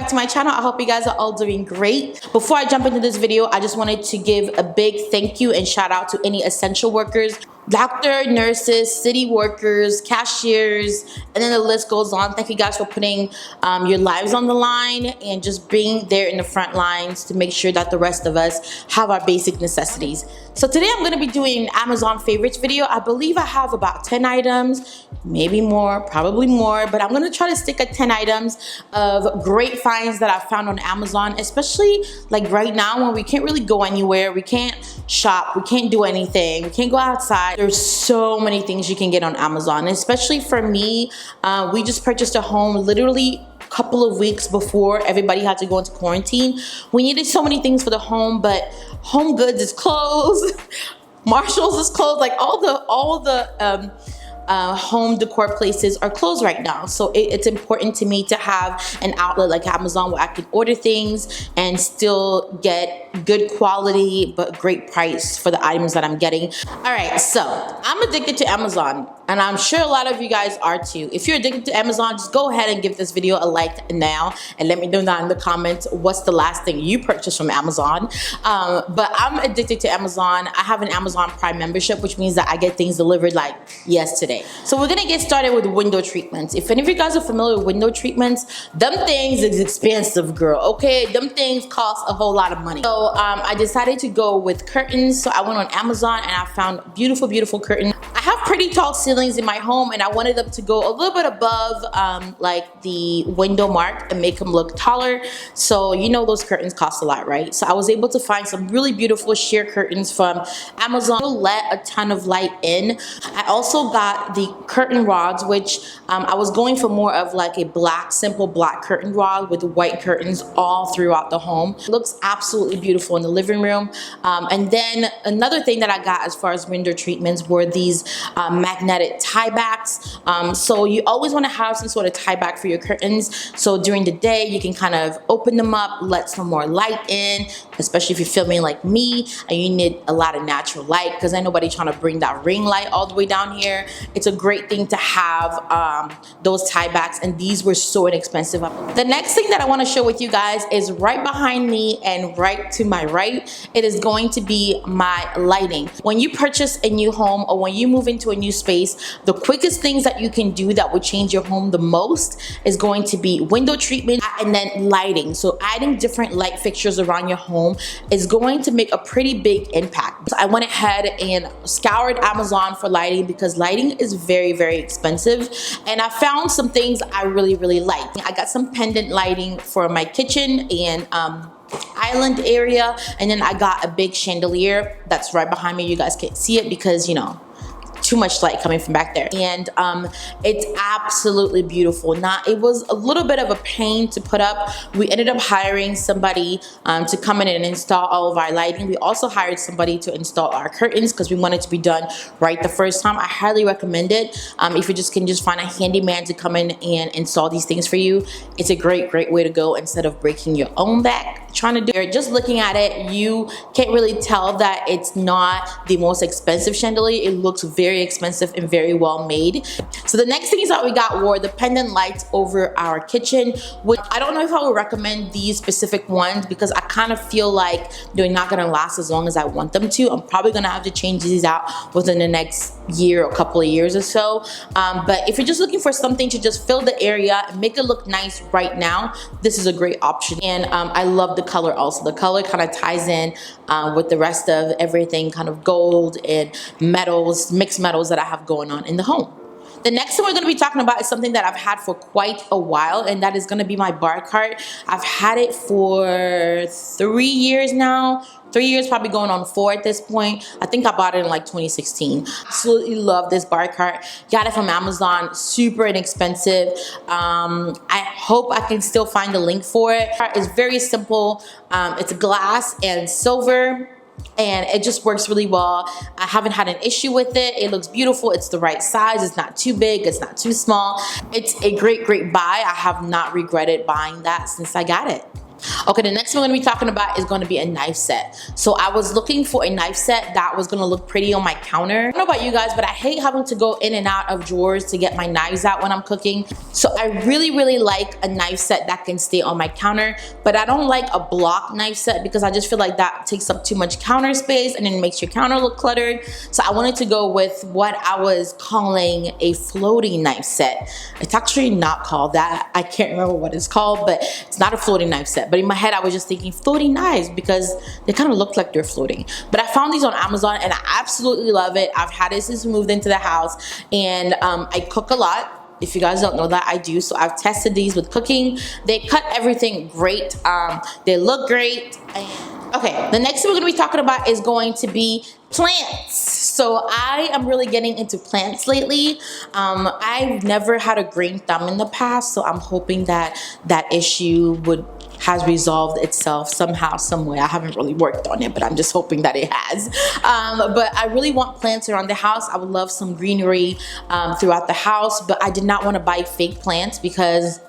back to my channel. I hope you guys are all doing great. Before I jump into this video, I just wanted to give a big thank you and shout out to any essential workers, doctor, nurses, city workers, cashiers, and then the list goes on. Thank you guys for putting your lives on the line and just being there in the front lines to make sure that the rest of us have our basic necessities. So today I'm going to be doing an Amazon favorites video. I believe I have about 10 items, maybe more, probably more, but I'm going to try to stick at 10 items of great finds that I found on Amazon, especially like right now when we can't really go anywhere, we can't shop, we can't do anything, we can't go outside. There's so many things you can get on Amazon, especially for me. We just purchased a home literally a couple of weeks before everybody had to go into quarantine. We needed so many things for the home, but Home Goods is closed, Marshall's is closed, like all the home decor places are closed right now. So it's important to me to have an outlet like Amazon where I can order things and still get good quality but great price for the items that I'm getting. All right, so I'm addicted to Amazon, and I'm sure a lot of you guys are too. If you're addicted to Amazon, just go ahead and give this video a like now and let me know down in the comments what's the last thing you purchased from Amazon. But I'm addicted to Amazon. I have an Amazon Prime membership, which means that I get things delivered like yesterday. So we're gonna get started with window treatments. If any of you guys are familiar with window treatments, them things is expensive, girl, okay? Them things cost a whole lot of money. So I decided to go with curtains. So I went on Amazon and I found beautiful, beautiful curtains. I have pretty tall ceilings in my home and I wanted them to go a little bit above like the window mark and make them look taller. So you know those curtains cost a lot, right? So I was able to find some really beautiful sheer curtains from Amazon. It'll let a ton of light in. I also got the curtain rods, which I was going for more of like a black, simple black curtain rod with white curtains all throughout the home. It looks absolutely beautiful in the living room. And then another thing that I got as far as window treatments were these magnetic tie backs. So you always want to have some sort of tie back for your curtains. So during the day, you can kind of open them up, let some more light in, especially if you're filming like me and you need a lot of natural light, because ain't nobody trying to bring that ring light all the way down here. It's a great thing to have those tie backs, and these were so inexpensive. The next thing that I want to share with you guys is right behind me and right to my right. It is going to be my lighting. When you purchase a new home or when you move into a new space, the quickest things that you can do that would change your home the most is going to be window treatment and then lighting. So adding different light fixtures around your home is going to make a pretty big impact. So I went ahead and scoured Amazon for lighting because lighting is very, very expensive, and I found some things I really, really like. I got some pendant lighting for my kitchen and island area, and then I got a big chandelier that's right behind me. You guys can't see it because, you know, too much light coming from back there, and it's absolutely beautiful. Now, it was a little bit of a pain to put up. We ended up hiring somebody to come in and install all of our lighting. We also hired somebody to install our curtains because we wanted to be done right the first time. I highly recommend it. If you can just find a handyman to come in and install these things for you, it's a great way to go instead of breaking your own back trying to do it. Just looking at it, you can't really tell that it's not the most expensive chandelier. It looks very expensive and very well made. So the next things that we got were the pendant lights over our kitchen, which I don't know if I would recommend these specific ones because I kind of feel like they're not gonna last as long as I want them to. I'm probably gonna have to change these out within the next year or couple of years or so. But if you're just looking for something to just fill the area and make it look nice right now, this is a great option. And I love the color also. The color kind of ties in with the rest of everything, kind of gold and metals, mixed metals that I have going on in the home. The next thing we're going to be talking about is something that I've had for quite a while, and that is going to be my bar cart. I've had it for 3 years now. 3 years, probably going on 4 at this point. I think I bought it in like 2016. Absolutely love this bar cart. Got it from Amazon, super inexpensive. I hope I can still find the link for it. It's very simple. It's glass and silver, and it just works really well. I haven't had an issue with it. It looks beautiful. It's the right size. It's not too big. It's not too small. It's a great buy. I have not regretted buying that since I got it. Okay, the next one we're gonna be talking about is gonna be a knife set. So I was looking for a knife set that was gonna look pretty on my counter. I don't know about you guys, but I hate having to go in and out of drawers to get my knives out when I'm cooking. So I really like a knife set that can stay on my counter, but I don't like a block knife set because I just feel like that takes up too much counter space and then makes your counter look cluttered. So I wanted to go with what I was calling a floating knife set. It's actually not called that. I can't remember what it's called, but it's not a floating knife set. But in my head, I was just thinking floating knives because they kind of look like they're floating. But I found these on Amazon and I absolutely love it. I've had it since we moved into the house, and I cook a lot. If you guys don't know that, I do. So I've tested these with cooking. They cut everything great. They look great. Okay, the next thing we're gonna be talking about is going to be plants. So I am really getting into plants lately. I've never had a green thumb in the past, so I'm hoping that that issue has resolved itself somehow, some way. I haven't really worked on it, but I'm just hoping that it has. But I really want plants around the house. I would love some greenery throughout the house, but I did not want to buy fake plants because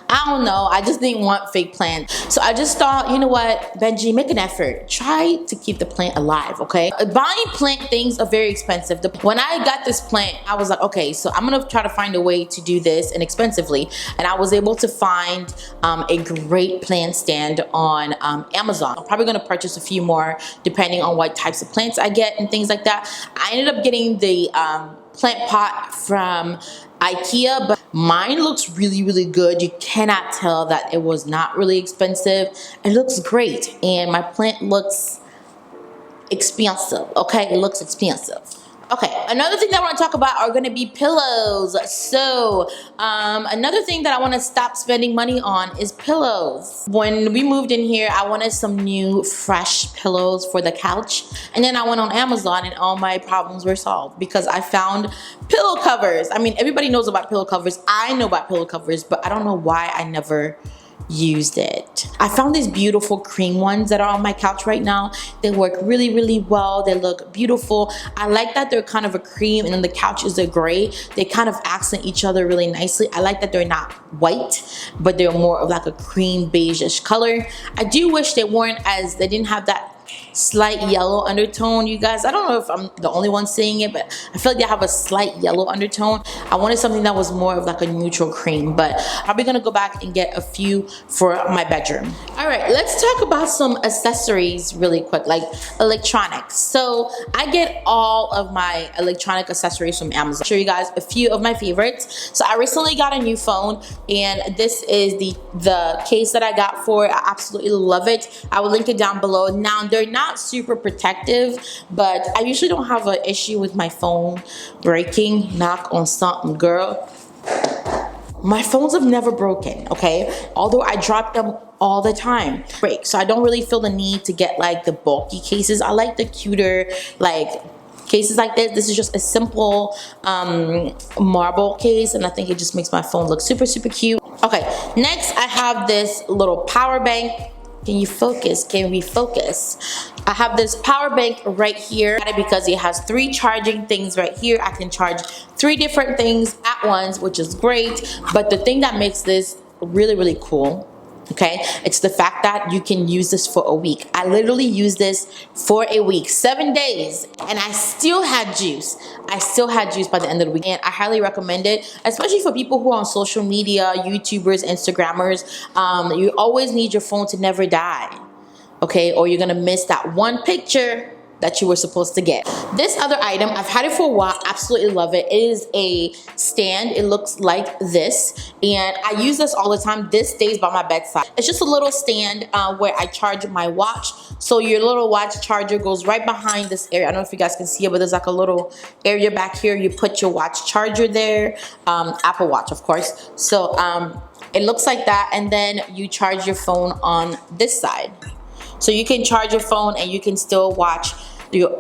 I don't know, I just didn't want fake plants. So I just thought, you know what, Benji, make an effort. Try to keep the plant alive, okay? Buying plant things are very expensive. When I got this plant, I was like, okay, so I'm gonna try to find a way to do this inexpensively. And I was able to find a great plant stand on Amazon. I'm probably gonna purchase a few more depending on what types of plants I get and things like that. I ended up getting the plant pot from IKEA, but mine looks really good. You cannot tell that it was not really expensive. It looks great, and my plant looks expensive. Okay, it looks expensive. Okay, another thing that I want to talk about are going to be pillows. So another thing that I want to stop spending money on is pillows. When we moved in here, I wanted some new fresh pillows for the couch, and then I went on Amazon and all my problems were solved because I found pillow covers. I mean, everybody knows about pillow covers. I know about pillow covers, but I don't know why I never used it. I found these beautiful cream ones that are on my couch right now. They work really well. They look beautiful. I like that they're kind of a cream and then the couch is a gray. They kind of accent each other really nicely. I like that they're not white, but they're more of like a cream beige-ish color. I do wish they didn't have that slight yellow undertone, you guys. I don't know if I'm the only one seeing it, but I feel like they have a slight yellow undertone. I wanted something that was more of like a neutral cream, but I'm probably gonna go back and get a few for my bedroom. All right, let's talk about some accessories really quick, like electronics. So I get all of my electronic accessories from Amazon. I'll show you guys a few of my favorites. So I recently got a new phone, and this is the case that I got for it. I absolutely love it. I will link it down below. Now, they're not super protective, but I usually don't have an issue with my phone breaking. Knock on something, girl. My phones have never broken, okay? Although I drop them all the time. So I don't really feel the need to get like the bulky cases. I like the cuter, like cases like this. This is just a simple marble case, and I think it just makes my phone look super cute. Okay, next I have this little power bank. Can you focus? Can we focus? I have this power bank right here because it has 3 charging things right here. I can charge 3 different things at once, which is great. But the thing that makes this really cool, okay, it's the fact that you can use this for a week. I literally used this for a week, 7 days, and I still had juice. I still had juice by the end of the week, and I highly recommend it, especially for people who are on social media, YouTubers, Instagrammers. You always need your phone to never die, okay, or you're gonna miss that one picture that you were supposed to get. This other item, I've had it for a while, absolutely love it. It is a stand. It looks like this, and I use this all the time. This stays by my bedside. It's just a little stand where I charge my watch. So your little watch charger goes right behind this area. I don't know if you guys can see it, but there's like a little area back here. You put your watch charger there, Apple Watch, of course. So it looks like that, and then you charge your phone on this side. So you can charge your phone and you can still watch your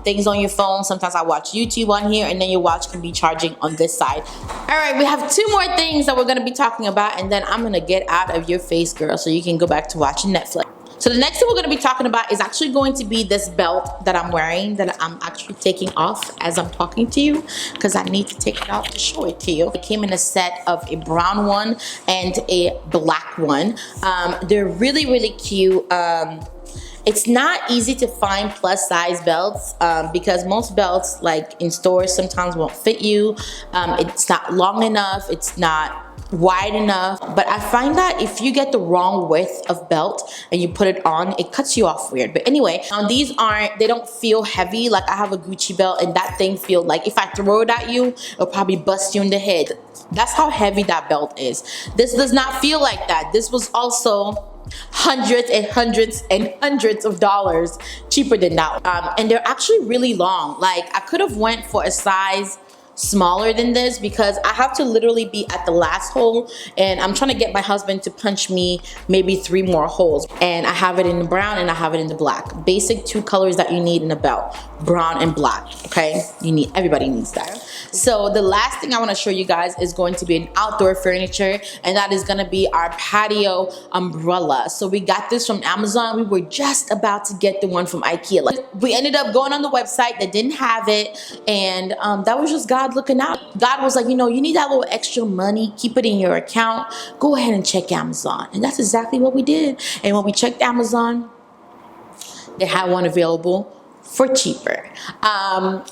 things on your phone. Sometimes I watch YouTube on here, and then your watch can be charging on this side. All right, we have 2 more things that we're gonna be talking about, and then I'm gonna get out of your face, girl, so you can go back to watching Netflix. So So the next thing we're going to be talking about is actually going to be this belt that I'm wearing, that I'm actually taking off as I'm talking to you, because I need to take it off to show it to you. It came in a set of a brown one and a black one. They're really, really cute. It's not easy to find plus size belts because most belts, like in stores, sometimes won't fit you. It's not long enough, it's not wide enough. But I find that if you get the wrong width of belt and you put it on, it cuts you off weird. But anyway, these they don't feel heavy. Like I have a Gucci belt and that thing feels like if I throw it at you, it'll probably bust you in the head. That's how heavy that belt is. This does not feel like that. This was also hundreds and hundreds and hundreds of dollars cheaper than that. And they're actually really long. Like I could have went for a size smaller than this because I have to literally be at the last hole, and I'm trying to get my husband to punch me maybe 3 more holes. And I have it in the brown and I have it in the black. Basic 2 colors that you need in a belt, brown and black. Okay, everybody needs that. So the last thing I want to show you guys is going to be an outdoor furniture, and that is going to be our patio umbrella. So we got this from Amazon. We were just about to get the one from IKEA. Like, we ended up going on the website that didn't have it, and that was just God looking out. God was like, you know, you need that little extra money, keep it in your account, go ahead and check Amazon. And that's exactly what we did. And when we checked Amazon, they had one available for cheaper.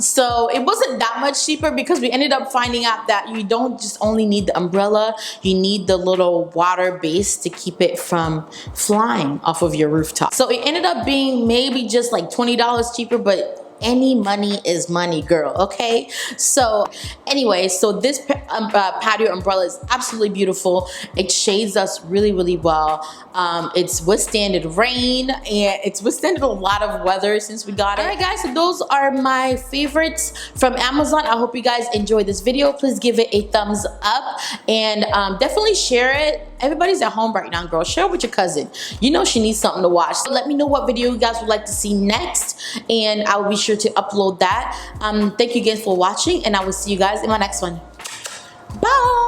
So it wasn't that much cheaper because we ended up finding out that you don't just only need the umbrella, you need the little water base to keep it from flying off of your rooftop. So it ended up being maybe just like $20 cheaper, but any money is money, girl, okay? So anyway, so this patio umbrella is absolutely beautiful. It shades us really, really well. It's withstanded rain, and it's withstanded a lot of weather since we got it. All right, guys, so those are my favorites from Amazon. I hope you guys enjoyed this video. Please give it a thumbs up, and definitely share it. Everybody's at home right now, girl. Share it with your cousin. You know she needs something to watch. So let me know what video you guys would like to see next, and I will be sure to upload that. Thank you again for watching, and I will see you guys in my next one. Bye!